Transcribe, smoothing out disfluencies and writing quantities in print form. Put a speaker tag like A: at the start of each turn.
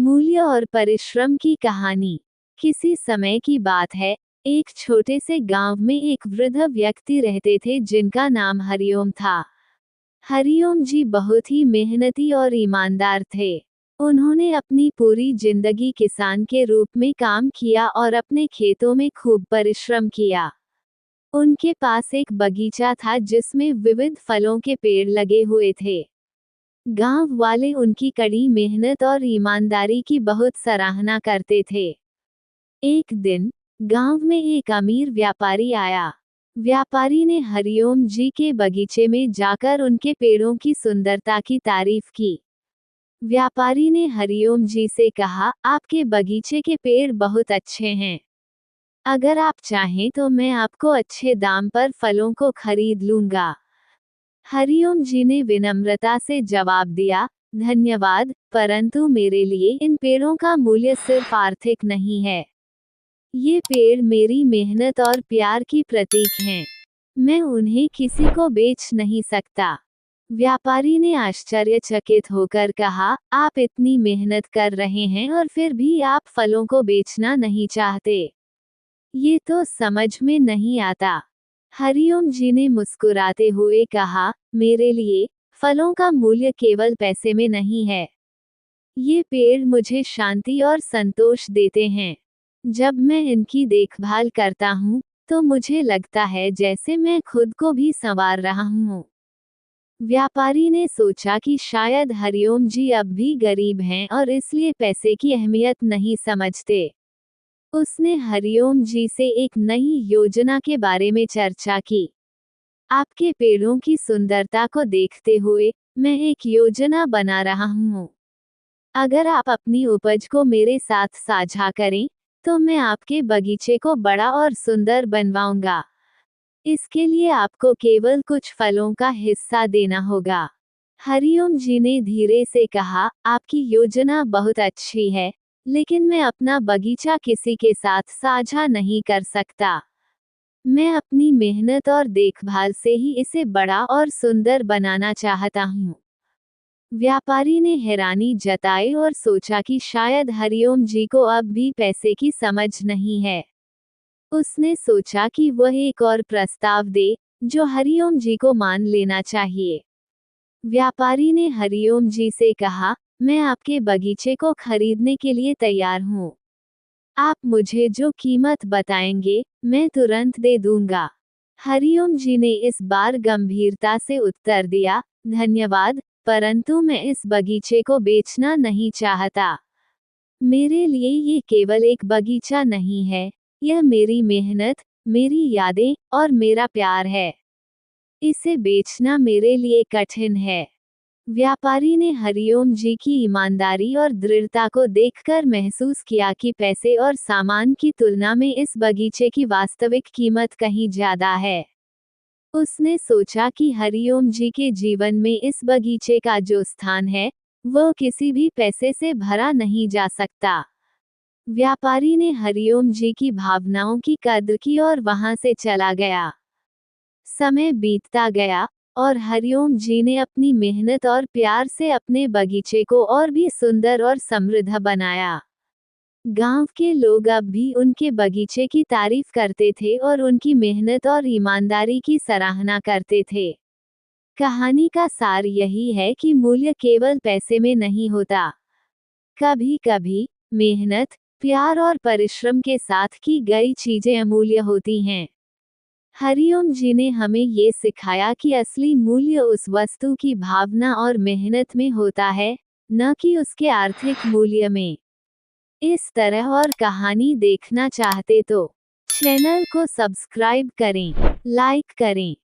A: मूल्य और परिश्रम की कहानी। किसी समय की बात है, एक छोटे से गांव में एक वृद्ध व्यक्ति रहते थे जिनका नाम हरिओम था। हरिओम जी बहुत ही मेहनती और ईमानदार थे। उन्होंने अपनी पूरी जिंदगी किसान के रूप में काम किया और अपने खेतों में खूब परिश्रम किया। उनके पास एक बगीचा था जिसमें विविध फलों के पेड़ लगे हुए थे। गांव वाले उनकी कड़ी मेहनत और ईमानदारी की बहुत सराहना करते थे। एक दिन गांव में एक अमीर व्यापारी आया। व्यापारी ने हरिओम जी के बगीचे में जाकर उनके पेड़ों की सुंदरता की तारीफ की। व्यापारी ने हरिओम जी से कहा, आपके बगीचे के पेड़ बहुत अच्छे हैं। अगर आप चाहें तो मैं आपको अच्छे दाम पर फलों को खरीद लूंगा। हरिओम जी ने विनम्रता से जवाब दिया, धन्यवाद, परंतु मेरे लिए इन पेड़ों का मूल्य सिर्फ आर्थिक नहीं है। ये पेड़ मेरी मेहनत और प्यार की प्रतीक हैं। मैं उन्हें किसी को बेच नहीं सकता। व्यापारी ने आश्चर्यचकित होकर कहा, आप इतनी मेहनत कर रहे हैं और फिर भी आप फलों को बेचना नहीं चाहते। ये तो समझ में नहीं आता। हरिओम जी ने मुस्कुराते हुए कहा, मेरे लिए फलों का मूल्य केवल पैसे में नहीं है। ये पेड़ मुझे शांति और संतोष देते हैं। जब मैं इनकी देखभाल करता हूँ, तो मुझे लगता है जैसे मैं खुद को भी संवार रहा हूँ। व्यापारी ने सोचा कि शायद हरिओम जी अब भी गरीब हैं और इसलिए पैसे की अहमियत नहीं समझते। उसने हरिओम जी से एक नई योजना के बारे में चर्चा की। आपके पेड़ों की सुंदरता को देखते हुए मैं एक योजना बना रहा हूँ। अगर आप अपनी उपज को मेरे साथ साझा करें, तो मैं आपके बगीचे को बड़ा और सुंदर बनवाऊंगा। इसके लिए आपको केवल कुछ फलों का हिस्सा देना होगा। हरिओम जी ने धीरे से कहा, आपकी योजना बहुत अच्छी है, लेकिन मैं अपना बगीचा किसी के साथ साझा नहीं कर सकता। मैं अपनी मेहनत और देखभाल से ही इसे बड़ा और सुंदर बनाना चाहता हूँ। व्यापारी ने हैरानी जताई और सोचा कि शायद हरिओम जी को अब भी पैसे की समझ नहीं है। उसने सोचा कि वह एक और प्रस्ताव दे, जो हरिओम जी को मान लेना चाहिए। व्यापारी ने हरिओम जी से कहा, मैं आपके बगीचे को खरीदने के लिए तैयार हूँ। आप मुझे जो कीमत बताएंगे, मैं तुरंत दे दूंगा। हरिओम जी ने इस बार गंभीरता से उत्तर दिया, धन्यवाद, परंतु मैं इस बगीचे को बेचना नहीं चाहता। मेरे लिए ये केवल एक बगीचा नहीं है, यह मेरी मेहनत, मेरी यादें और मेरा प्यार है। इसे बेचना मेरे लिए कठिन है। व्यापारी ने हरिओम जी की ईमानदारी और दृढ़ता को देखकर महसूस किया कि पैसे और सामान की तुलना में इस बगीचे की वास्तविक कीमत कहीं ज्यादा है। उसने सोचा कि हरिओम जी के जीवन में इस बगीचे का जो स्थान है, वह किसी भी पैसे से भरा नहीं जा सकता। व्यापारी ने हरिओम जी की भावनाओं की कद्र की और वहां से चला गया। समय बीतता गया और हरिओम जी ने अपनी मेहनत और प्यार से अपने बगीचे को और भी सुंदर और समृद्ध बनाया। गांव के लोग अब भी उनके बगीचे की तारीफ करते थे और उनकी मेहनत और ईमानदारी की सराहना करते थे। कहानी का सार यही है कि मूल्य केवल पैसे में नहीं होता। कभी कभी मेहनत, प्यार और परिश्रम के साथ की गई चीजें अमूल्य होती हैं। हरिओम जी ने हमें ये सिखाया कि असली मूल्य उस वस्तु की भावना और मेहनत में होता है, न कि उसके आर्थिक मूल्य में। इस तरह और कहानी देखना चाहते तो चैनल को सब्सक्राइब करें, लाइक करें